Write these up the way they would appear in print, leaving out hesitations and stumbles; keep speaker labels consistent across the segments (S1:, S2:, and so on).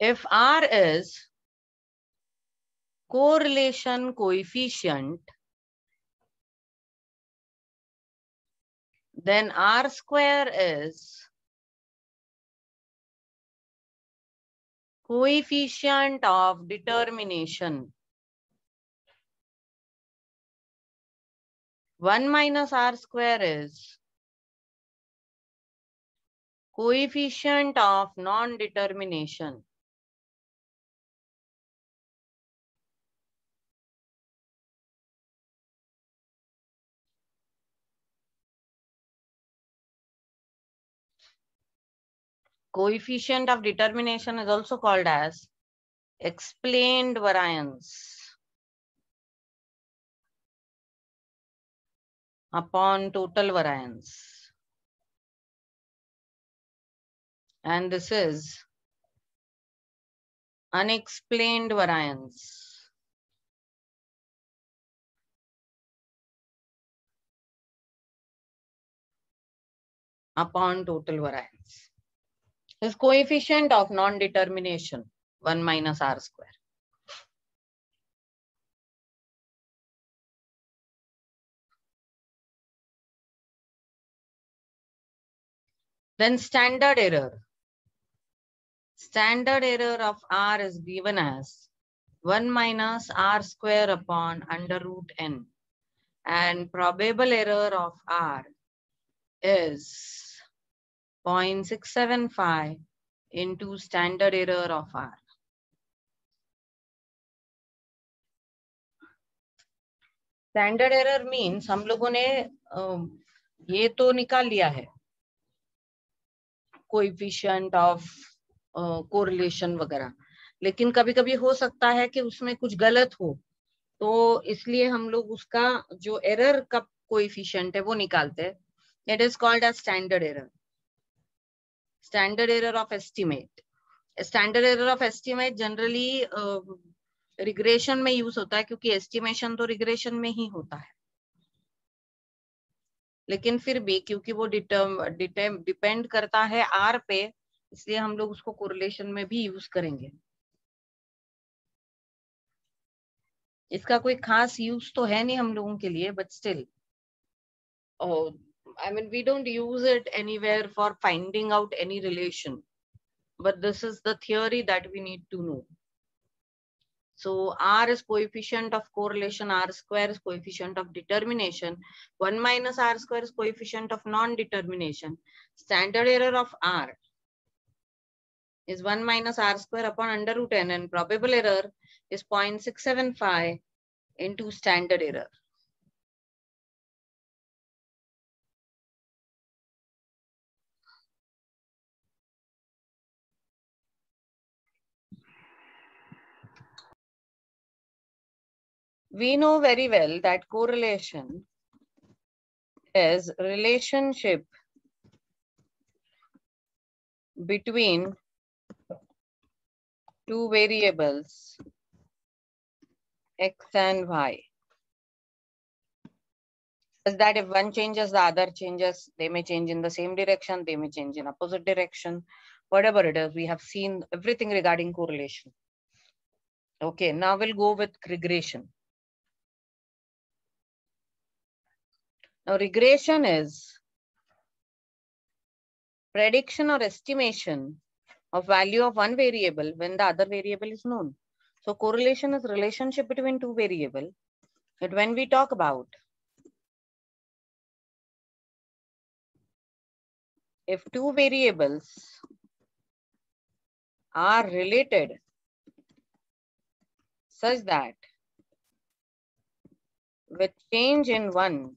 S1: If R is correlation coefficient, then R square is coefficient of determination. 1 minus R square is coefficient of non-determination. Coefficient of determination is also called as explained variance upon total variance. And this is unexplained variance upon total variance. This coefficient of non-determination, 1 minus R square. Then standard error. Standard error of R is given as 1 minus R square upon under root n. And probable error of R is 0.675 into standard error of R. Standard error means हम लोगों ने ये तो निकाल लिया है coefficient of correlation वगैरह, लेकिन कभी कभी हो सकता है कि उसमें कुछ गलत हो, तो इसलिए हम लोग उसका जो एरर का कोएफिशिएंट है वो निकालते हैं. It is called as standard error. Standard error of estimate. Standard error of estimate generally regression में यूज होता है, क्योंकि एस्टिमेशन तो रिग्रेशन में ही होता है, लेकिन फिर भी क्योंकि वो डिपेंड करता है आर पे, इसलिए हम लोग उसको कोरिलेशन में भी यूज करेंगे. इसका कोई खास यूज तो है नहीं हम लोगों के लिए, but still I mean, we don't use it anywhere for finding out any relation, but this is the theory that we need to know. So R is coefficient of correlation, R square is coefficient of determination, 1 minus R square is coefficient of non-determination. Standard error of R is 1 minus R square upon under root n, and probable error is 0.675 into standard error. We know very well that correlation is relationship between two variables x and y, such that if one changes, the other changes. They may change in the same direction, they may change in opposite direction, whatever it is. We have seen everything regarding correlation. Okay, now we'll go with regression. Now regression is prediction or estimation of value of one variable when the other variable is known. So correlation is relationship between two variables. But when we talk about if two variables are related such that with change in one,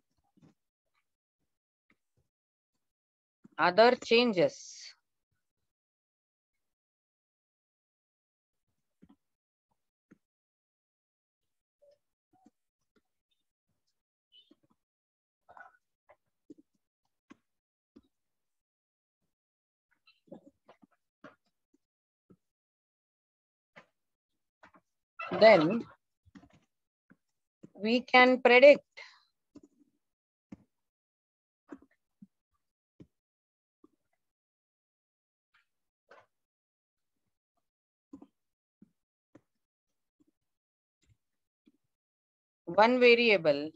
S1: other changes, then we can predict one variable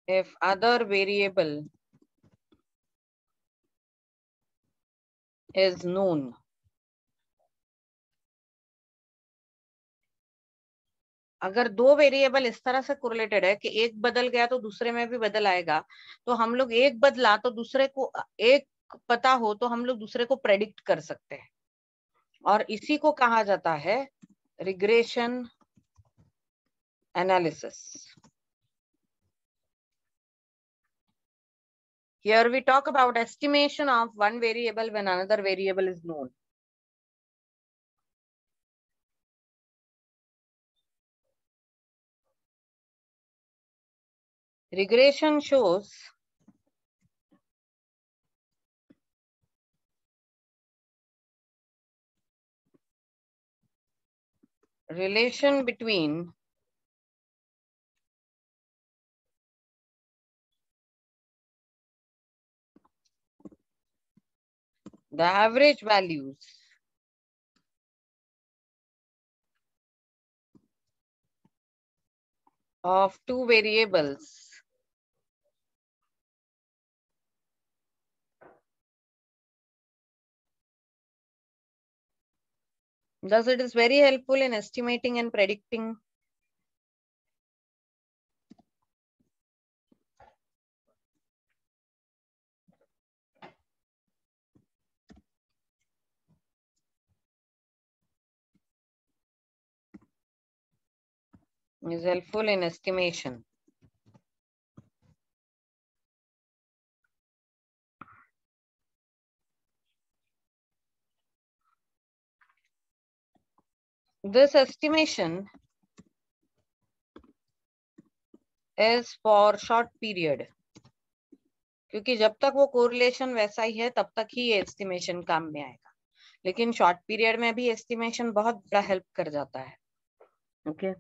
S1: if other variable is known. अगर दो variable इस तरह से correlated है कि एक बदल गया तो दूसरे में भी बदल आएगा, तो हम लोग एक बदला तो दूसरे को, एक पता हो तो हम लोग दूसरे को प्रेडिक्ट कर सकते हैं, और इसी को कहा जाता है regression analysis. Here we talk about estimation of one variable when another variable is known. Regression shows relation between the average values of two variables thus it is very helpful in estimating and predicting estimation. This estimation is for short period, क्योंकि जब तक वो correlation वैसा ही है तब तक ही ये estimation काम में आएगा, लेकिन शॉर्ट पीरियड में भी एस्टिमेशन बहुत बड़ा हेल्प कर जाता है. Okay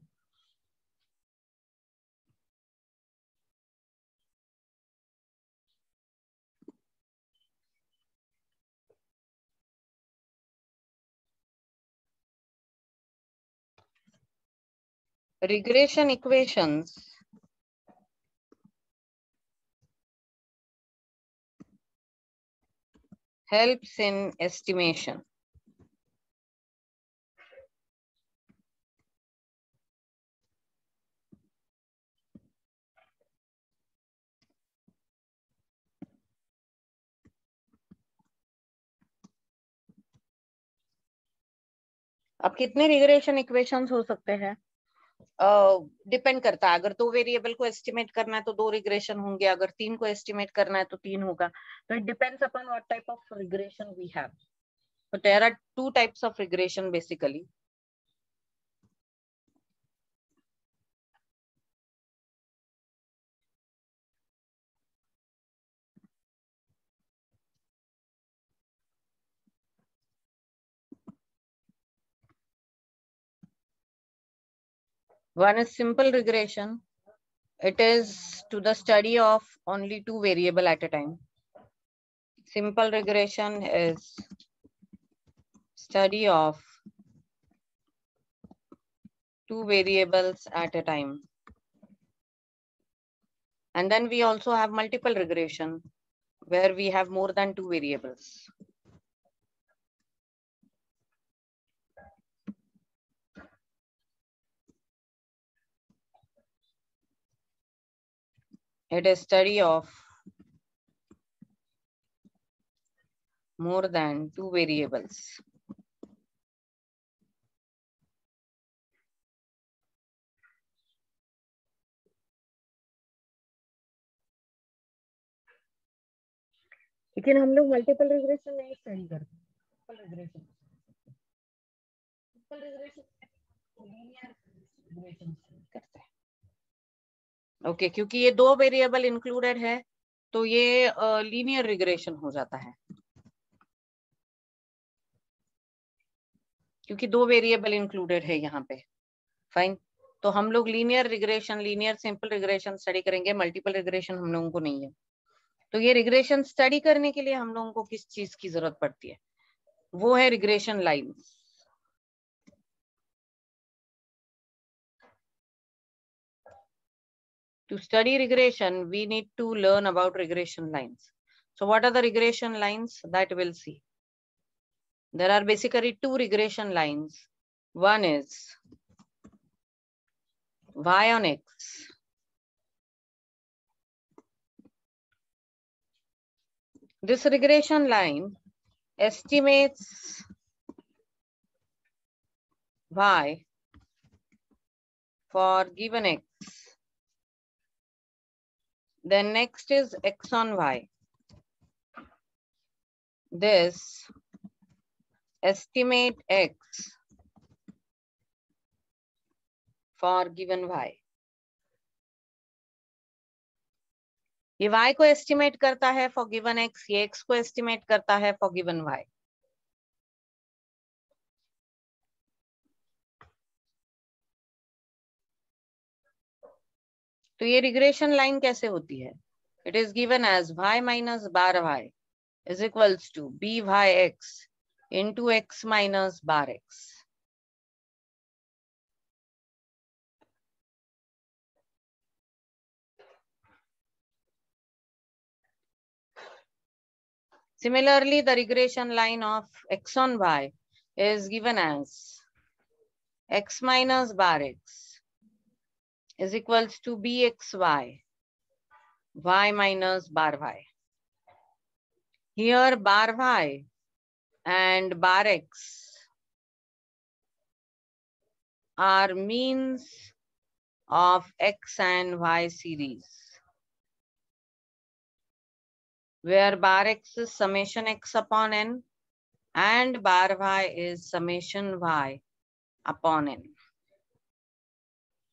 S1: regression equations helps in estimation. अब कितने रिग्रेशन इक्वेशंस हो सकते हैं, डिपेंड करता है. अगर दो वेरिएबल को एस्टिमेट करना है तो दो रिग्रेशन होंगे, अगर तीन को एस्टिमेट करना है तो तीन होगा. तो it depends upon what type of regression we have. So there are two types of regression basically. One is simple regression. It is to the study of only two variables at a time. Simple regression is study of two variables at a time. And then we also have multiple regression where we have more than two variables. It is study of more than two variables. लेकिन हम लोग multiple regression नहीं study करते. Simple regression linear regression करते हैं. Okay क्योंकि ये दो वेरिएबल इंक्लूडेड है तो ये लीनियर रिग्रेशन हो जाता है, क्योंकि दो वेरिएबल इंक्लूडेड है यहाँ पे. फाइन. तो हम लोग linear regression, linear simple regression study करेंगे, मल्टीपल रिग्रेशन हम लोगों को नहीं है. तो ये रिग्रेशन स्टडी करने के लिए हम लोगों को किस चीज की जरूरत पड़ती है, वो है regression lines. To study regression, we need to learn about regression lines. So what are the regression lines? That we'll see. There are basically two regression lines. One is y on x. This regression line estimates y for given x. Then next is x on y. This estimate x for given y. ये y को estimate करता है for given x, ये x को estimate करता है for given y. तो ये रिग्रेशन लाइन कैसे होती है? It is given as y minus bar y is equals to byx into x minus bar x. Similarly, the regression line of x on y is given as x minus bar x is equals to bxy, y minus bar y. Here bar y and bar x are means of x and y series, where bar x is summation x upon n and bar y is summation y upon n.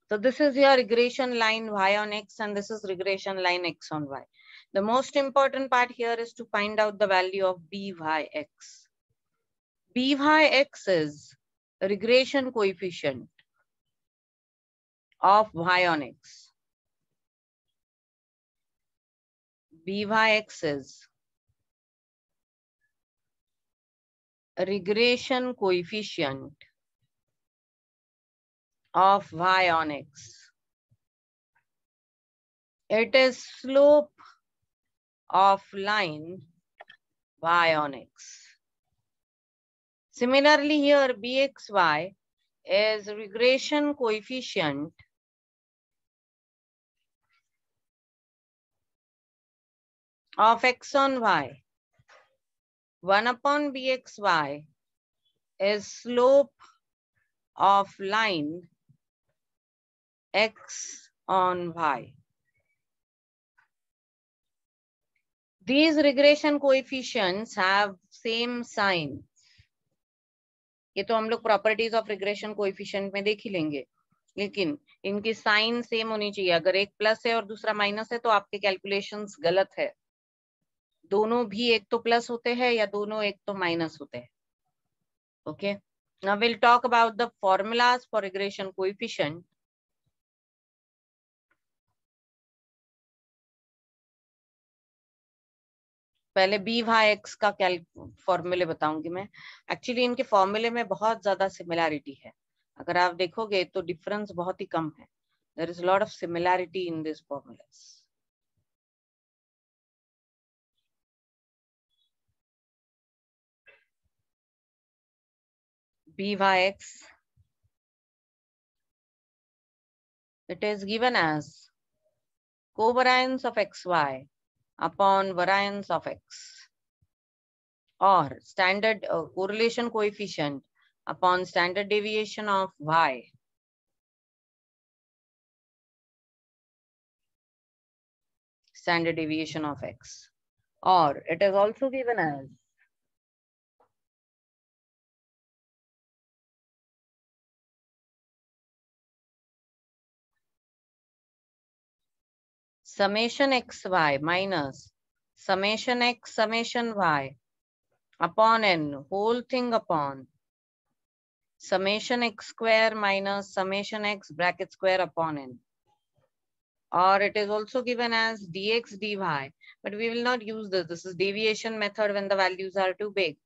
S1: So this is your regression line y on x and this is regression line x on y. The most important part here is to find out the value of byx. Byx is a regression coefficient of y on x. Byx is a regression coefficient of y on x. It is slope of line y on x. Similarly, here bxy is regression coefficient of x on y. 1 upon bxy is slope of line x on y. These regression coefficients have same sign. ये तो हम लोग properties of regression coefficient में देख ही लेंगे, लेकिन इनकी sign same होनी चाहिए. अगर एक प्लस है और दूसरा माइनस है तो आपके कैलकुलेशंस गलत है. दोनों भी एक तो प्लस होते हैं या दोनों एक तो माइनस होते हैं. Okay, now will talk about the formulas for regression coefficient. पहले बी वाई एक्स का फॉर्मूले बताऊंगी मैं. एक्चुअली इनके फॉर्मूले में बहुत ज्यादा सिमिलैरिटी है. अगर आप देखोगे तो डिफरेंस बहुत ही कम है. There is lot of similarity in this formulas. byx, it is given as covariance of xy upon variance of x, or standard correlation coefficient upon standard deviation of y standard deviation of x, or it is also given as summation xy minus summation x summation y upon n whole thing upon summation x square minus summation x bracket square upon n, or it is also given as dx dy, but we will not use this. This is deviation method when the values are too big.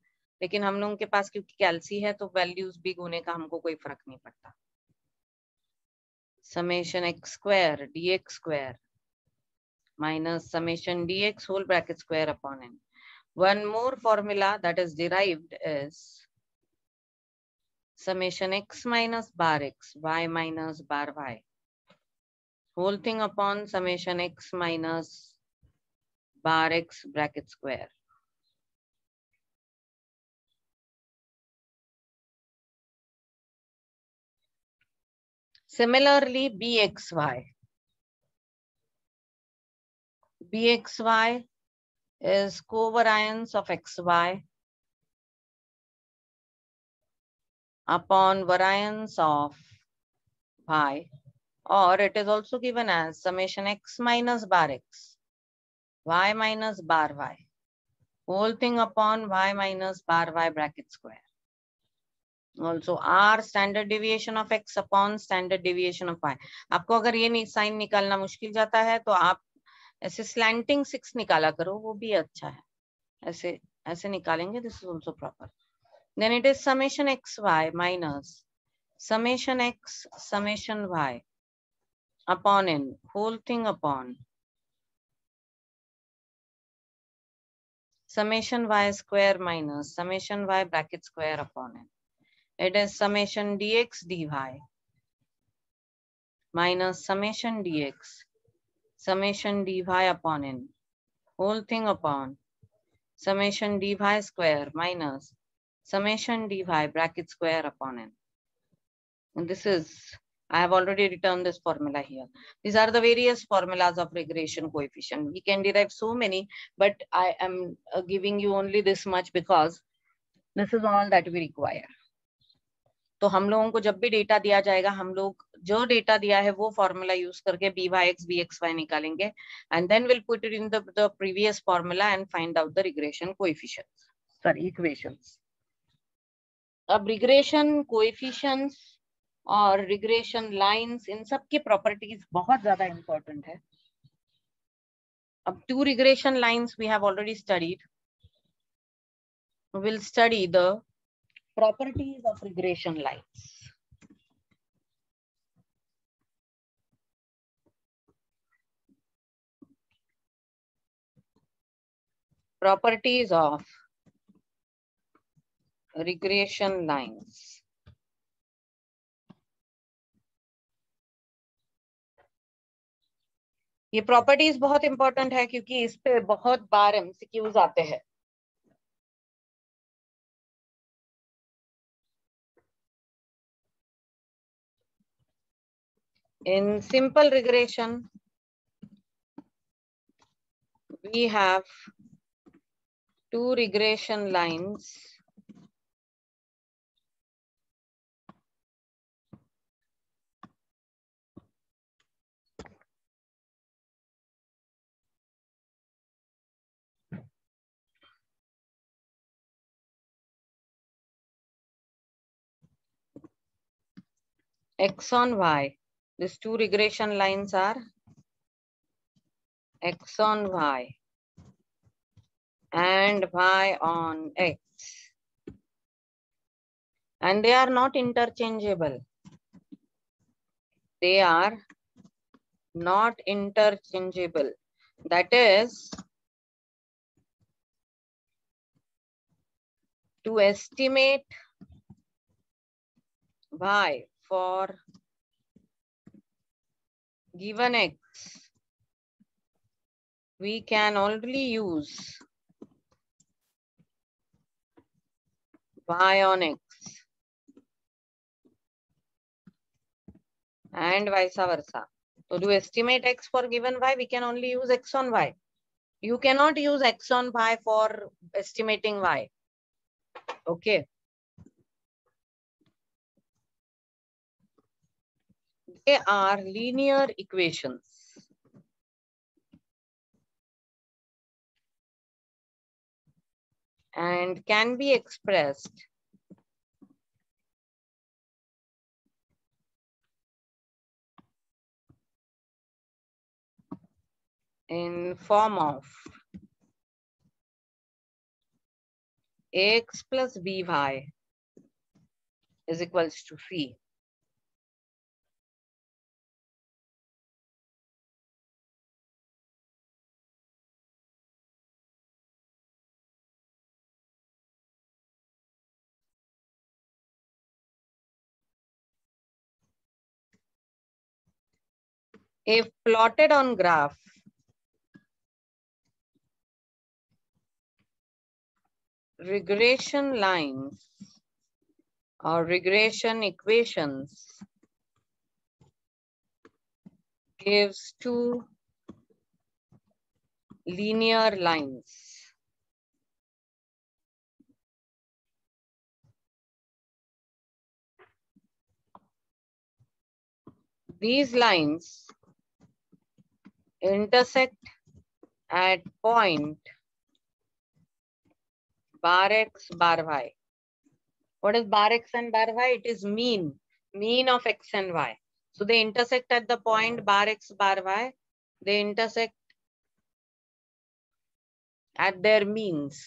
S1: लेकिन हम लोगों के पास क्योंकि कैल्सी है तो values big होने का हमको कोई फर्क नहीं पड़ता. summation x square dx square minus summation dx whole bracket square upon n. One more formula that is derived is summation x minus bar x, y minus bar y, whole thing upon summation x minus bar x bracket square. Similarly, bxy. Bxy is covariance of xy upon variance of y, or it is also given as summation x minus bar x, y minus bar y, whole thing upon y minus bar y bracket square. Also r standard deviation of x upon standard deviation of y. आपको अगर ये sign निकालना मुश्किल जाता है तो आप ऐसे स्लैंटिंग 6 निकाला करो, वो भी अच्छा है. ऐसे ऐसे निकालेंगे, this is also proper. Then it is summation xy minus summation x summation y upon n, whole thing upon summation y square minus summation y bracket square upon n. It is summation dx dy minus summation dx summation dy upon n, whole thing upon summation dy square minus summation dy bracket square upon n. And this is, I have already written this formula here. These are the various formulas of regression coefficient. We can derive so many, but I am giving you only this much because this is all that we require. तो हम लोगों को जब भी data दिया जाएगा, हम लोग जो डेटा दिया है वो फॉर्मूला यूज करके BYX BXY निकालेंगे, and then we'll put it in the previous formula and find out the regression coefficients, sorry, equations. अब regression coefficients और रिग्रेशन लाइंस, इन सब की प्रॉपर्टीज बहुत ज्यादा इंपॉर्टेंट है. अब 2 regression lines we have already studied. Will study the properties of regression lines. Properties of regression lines. ये प्रॉपर्टीज बहुत इंपॉर्टेंट है क्योंकि इस पे बहुत बार एमसीक्यूज आते हैं. In simple regression, we have 2 regression lines x on y. These 2 regression lines are x on y and y on x, and they are not interchangeable. They are not interchangeable. That is, to estimate y for given x, we can only use y on x and vice versa. So to estimate x for given y, we can only use x on y. You cannot use x on y for estimating y. Okay. They are linear equations. And can be expressed in form of ax plus by is equals to c. If plotted on graph, regression lines or regression equations gives two linear lines. These lines intersect at point bar x bar y. What is bar x and bar y? It is mean of x and y. So they intersect at the point bar x bar y. They intersect at their means.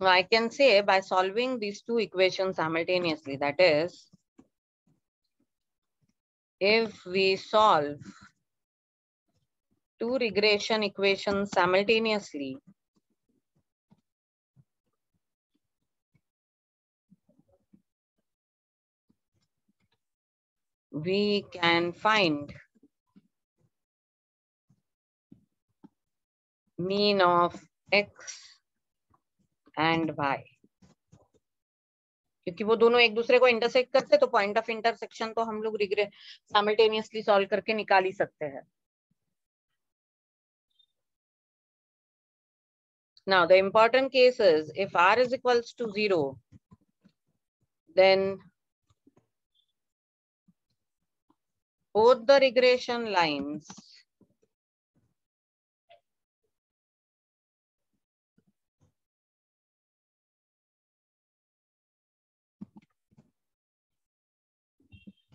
S1: So I can say by solving these two equations simultaneously, that is, if we solve two regression equations simultaneously, we can find mean of x and y. क्योंकि वो दोनों एक दूसरे को intersect करते, तो point of intersection तो हम लोग साइमल्टेनियसली सॉल्व करके निकाल ही सकते हैं. Now the important case is if r is equals to 0, then both the regression lines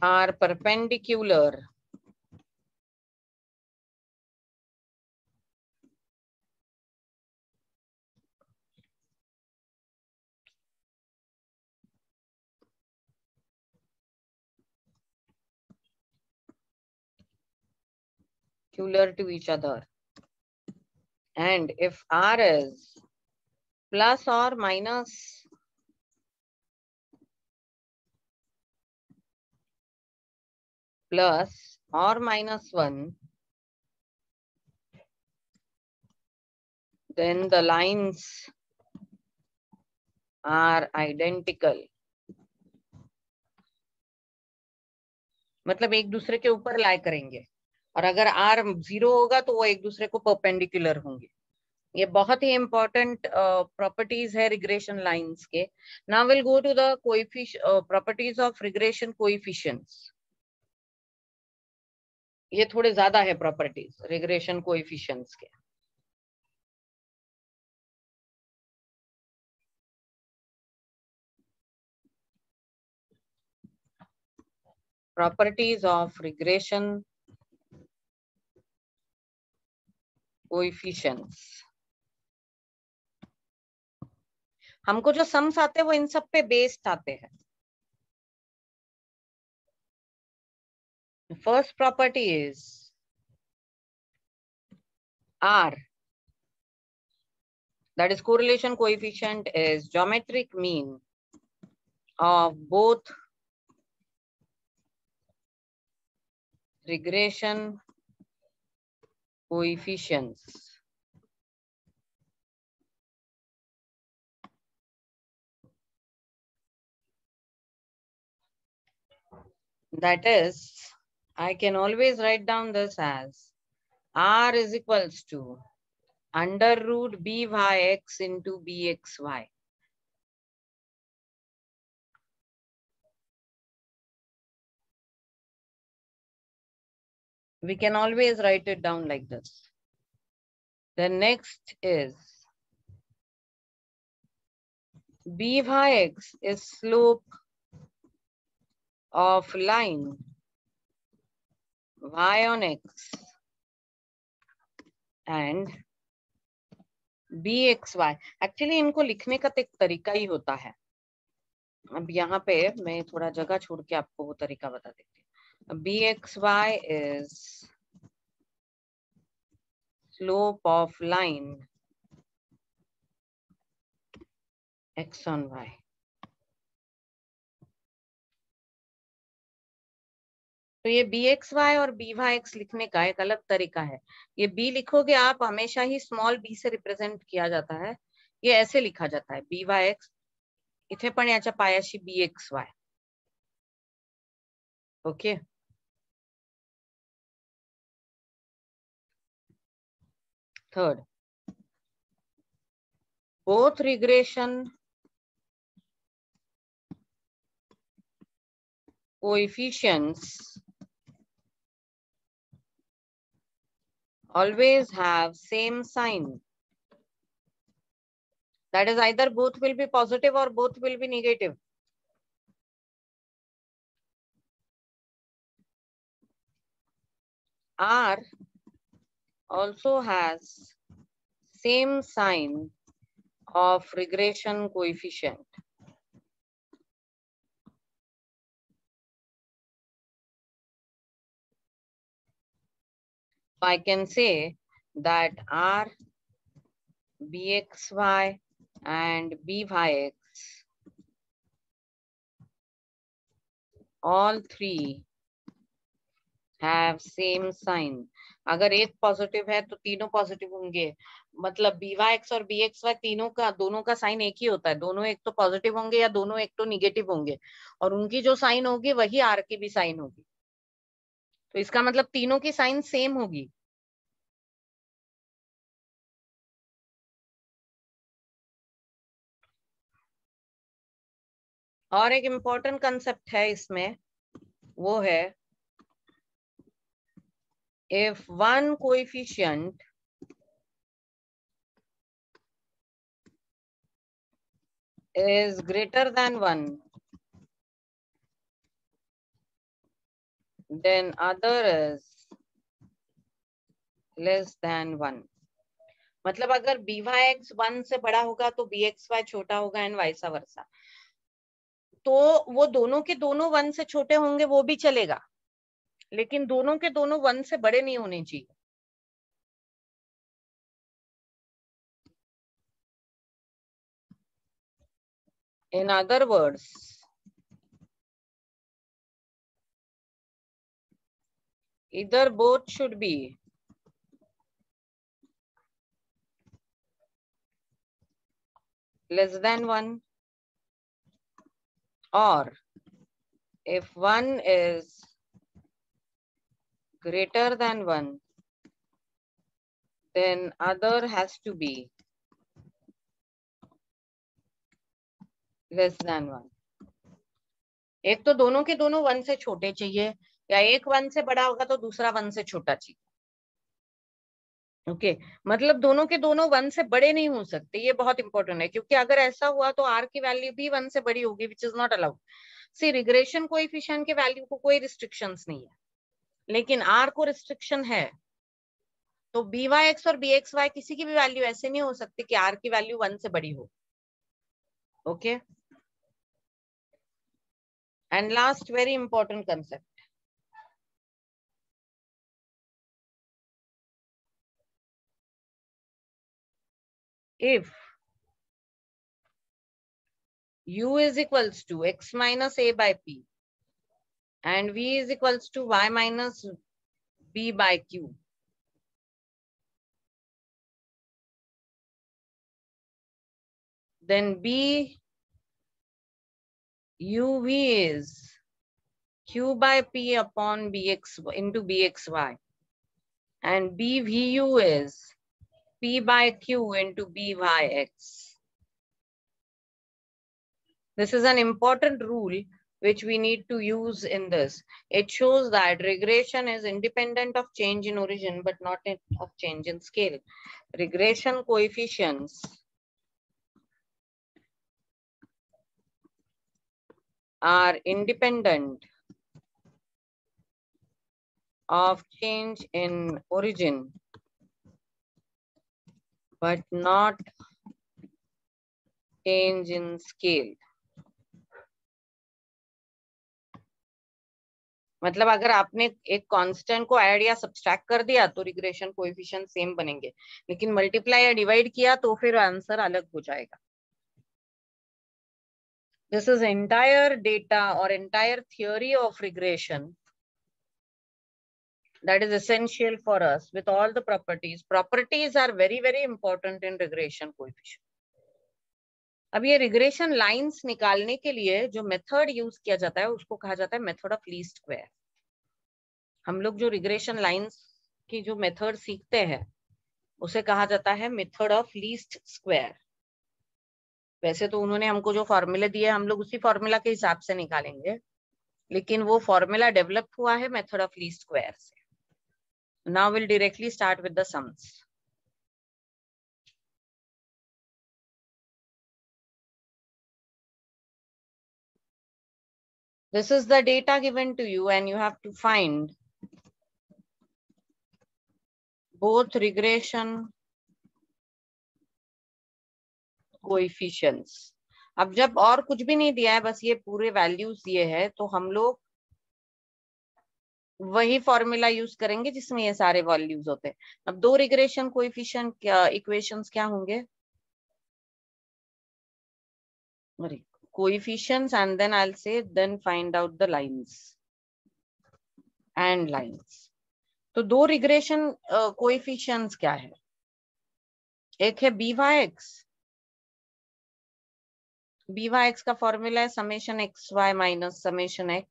S1: are perpendicular to each other. And if r is plus or minus +1, then the lines are identical. मतलब एक दूसरे के ऊपर लाई करेंगे, और अगर r 0 होगा तो वो एक दूसरे को परपेंडिकुलर होंगे. ये बहुत ही इंपॉर्टेंट प्रॉपर्टीज है रिग्रेशन लाइंस के. Now will go to the properties of regression coefficients. ये थोड़े ज्यादा है प्रॉपर्टीज रिग्रेशन कोएफिशिएंट्स के. Properties of regression coefficients. हमको जो सम्स आते हैं वो इन सब पे बेस्ड आते हैं. First property is R, that is correlation coefficient, is geometric mean of both regression coefficients. That is, I can always write down this as R is equals to under root byx into bxy. We can always write it down like this. The next is byx is slope of line y on x and bxy. Actually इनको लिखने का एक तरीका ही होता है. अब यहाँ पे मैं थोड़ा जगह छोड़ के आपको वो तरीका बता देती हूँ. bxy is slope of line x on y. तो ये bxy और byx लिखने का एक अलग तरीका है। ये b लिखोगे आप, हमेशा ही स्मॉल b से रिप्रेजेंट किया जाता है। ये ऐसे लिखा जाता है byx, इथे पण याच्या पायाशी bxy. Okay, third, both regression coefficients always have same sign. That is, either both will be positive or both will be negative. R also has same sign of regression coefficient. I can say that R, bxy and byx, all three have same sign. अगर एक positive है तो तीनों positive होंगे, मतलब byx और bxy तीनों का, दोनों का साइन एक ही होता है। दोनों एक तो पॉजिटिव होंगे या दोनों एक तो निगेटिव होंगे, और उनकी जो साइन होगी वही आर की भी साइन होगी। तो इसका मतलब तीनों की साइन सेम होगी। और एक इम्पोर्टेंट कंसेप्ट है इसमें, वो है if one coefficient is greater than 1, then other is less than 1. मतलब अगर byx 1 से बड़ा होगा तो bxy छोटा होगा एंड वाइस वर्सा। तो वो दोनों के दोनों 1 से छोटे होंगे वो भी चलेगा, लेकिन दोनों के दोनों 1 से बड़े नहीं होने चाहिए। In other words, either both should be less than 1, or if one is greater than 1, then other has to be less than 1. एक तो दोनों के दोनों 1 से छोटे चाहिए, या एक 1 से बड़ा होगा तो दूसरा 1 से छोटा चाहिए। ओके, मतलब दोनों के दोनों 1 से बड़े नहीं हो सकते। ये बहुत इंपॉर्टेंट है, क्योंकि अगर ऐसा हुआ तो आर की वैल्यू भी 1 से बड़ी होगी, which is not allowed. See, regression coefficient के वैल्यू को कोई रिस्ट्रिक्शंस नहीं है, लेकिन आर को रिस्ट्रिक्शन है। तो byx और bxy किसी की भी वैल्यू ऐसे नहीं हो सकती कि आर की वैल्यू 1 से बड़ी हो। Okay, and last very important concept, if u is equals to x minus a by p and v is equals to y minus b by q, then b uv is q by p upon bx into bxy, and bvu is p by q into byx. This is an important rule which we need to use in this. It shows that regression is independent of change in origin, but not of change in scale. Regression coefficients are independent of change in origin, but not change in scale. मतलब अगर आपने एक constant को add या subtract कर दिया तो regression coefficient same बनेंगे, लेकिन मल्टीप्लाई या डिवाइड किया तो फिर आंसर अलग हो जाएगा. This is entire data or entire theory of regression that is essential for us with all the properties. Properties are very, very important in regression coefficient. अब ये रिग्रेशन लाइंस निकालने के लिए जो मेथड यूज किया जाता है उसको कहा जाता है मेथड ऑफ लीस्ट स्क्वायर. हम लोग जो रिग्रेशन लाइंस की जो मेथड सीखते हैं उसे कहा जाता है मेथड ऑफ लीस्ट स्क्वायर. वैसे तो उन्होंने हमको जो फॉर्मूले दिए हम लोग उसी फॉर्मूला के हिसाब से निकालेंगे, लेकिन वो फॉर्मूला डेवलप हुआ है मेथड ऑफ लीस्ट स्क्वायर से. Now we'll directly start with the sums. This is the data given to you and you have to find both regression coefficients. अब जब और कुछ भी नहीं दिया है, बस ये पूरे वैल्यूज दिए हैं, तो हम लोग वही फॉर्मूला यूज करेंगे जिसमें ये सारे वैल्यूज होते हैं. अब दो रिग्रेशन कोएफिशिएंट इक्वेशंस क्या होंगे? Coefficients, and then I'll say then find out the lines and lines. तो दो रिग्रेशन कोएफिशिएंट्स क्या है? एक है BYX का फॉर्मूला है summation XY minus summation X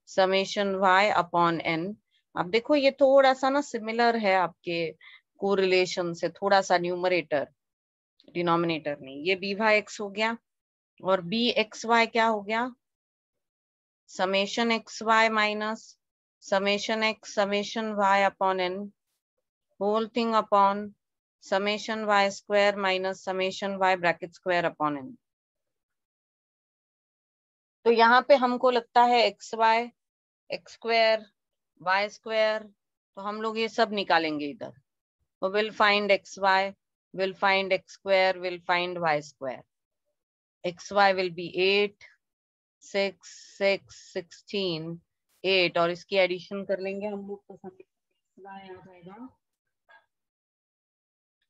S1: summation Y upon N. अब देखो ये थोड़ा सा ना सिमिलर है आपके कोरिलेशन से, थोड़ा सा न्यूमरेटर डिनोमिनेटर नहीं. ये BYX हो गया और BXY क्या हो गया? Summation XY minus summation X summation Y upon N whole thing upon summation Y square minus summation Y bracket square upon N. तो यहाँ पे हमको लगता है XY X square Y square, तो हम लोग ये सब निकालेंगे इधर. तो will find XY, will find X square, will find Y square. XY will be 8 6 6 16 8 और इसकी एडिशन कर लेंगे हम लोग तो XY आ जाएगा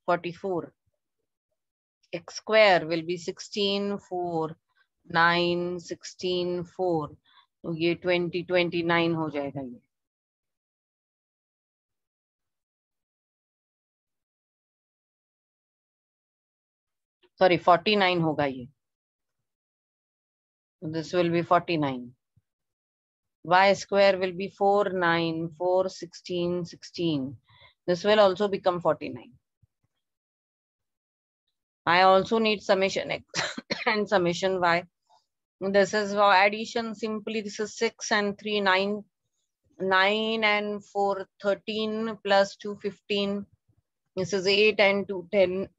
S1: 44. X स्क्वायर विल बी 16 4 9 16 4, तो ये 20 29 हो जाएगा. ये सॉरी 49 होगा ये. This will be 49. Y square will be 4 9 4 16 16. This will also become 49. I also need summation X and summation Y. This is for addition simply. This is 6 and 3 9 9 and 4 13 plus 2 15. This is 8 and 2 10.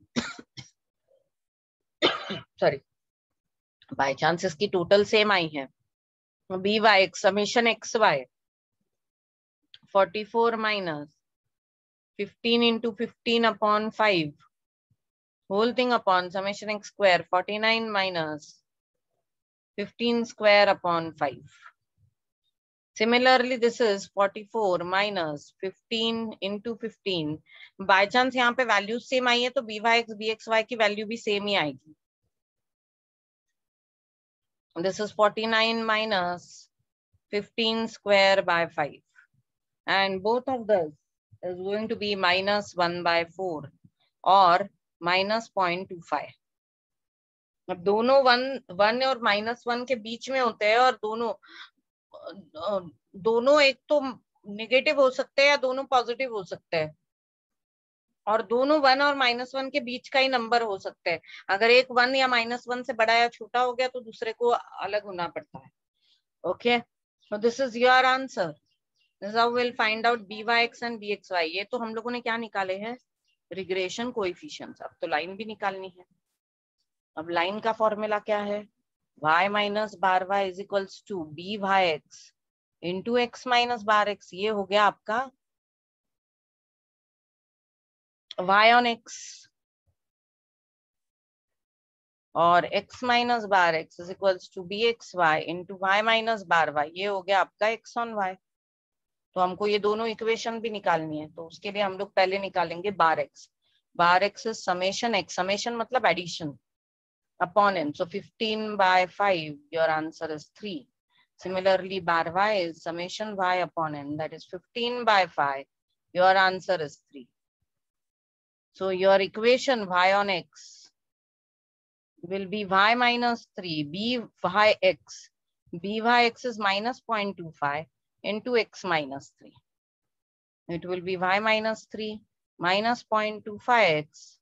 S1: Sorry, by chance इसकी total same आई है. BYX summation XY 44 minus 15 into 15 upon 5 whole thing upon summation X square 49 minus 15 square upon 5. Similarly, this is 44 minus 15 into 15. By chance यहाँ पे values same आई है तो BYX BXY की value भी same ही आएगी. This is 49 minus 15 square by 5. And both of this is going to be minus 1 by 4 or minus 0.25. अब दोनों 1 और -1 के बीच में होते हैं और दोनों एक तो नेगेटिव हो सकते हैं या दोनों पॉजिटिव हो सकते हैं और दोनों 1 और -1 के बीच का ही नंबर हो सकते हैं. अगर एक 1 या -1 से बड़ा या छोटा हो गया तो दूसरे को अलग होना पड़ता है. Okay, so this is your answer. This is how we'll find out BYX and BXY. ये तो हम लोगों ने क्या निकाले हैं? Regression coefficients. अब तो लाइन भी निकालनी है. अब लाइन का फॉर्मूला क्या है? y minus bar y is equals to BYX into x minus bar x. ये हो गया आपका y on x और x minus bar x is equals to B X Y into Y minus bar Y, ये हो गया आपका x on y। तो हमको ये दोनों इक्वेशन भी निकालनी है, तो उसके लिए हम लोग पहले निकालेंगे बार x। Bar x is summation x, summation मतलब addition, upon n. So 15 by 5, your answer is 3. Similarly, bar y is summation y upon n, that is 15 by 5. Your answer is 3. So your equation y on x will be y minus 3, byx. Byx is minus 0.25 into x minus 3. It will be y minus 3 minus 0.25x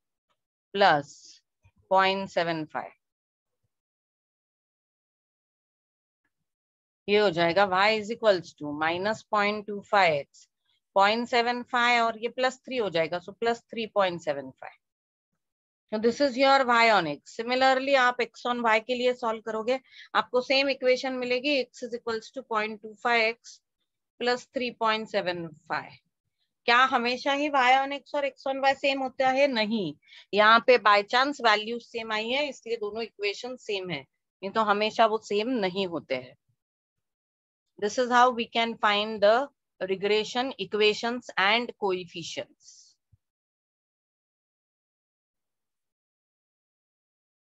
S1: plus 0.75. ये हो जाएगा y is equals to minus 0.25x 0.75 और ये +3 हो जाएगा, सो plus 3.75। तो this is your y on x। Similarly आप x on y के लिए सॉल्व करोगे, आपको सेम इक्वेशन मिलेगी, x is equals to 0.25x plus 3.75। क्या हमेशा ही y ऑन x और x ऑन y सेम होता है? नहीं, यहाँ पे बाय चांस वैल्यू सेम आई है इसलिए दोनों इक्वेशन सेम है, नहीं तो हमेशा वो सेम नहीं होते हैं। This is how we can find the regression equations and coefficients.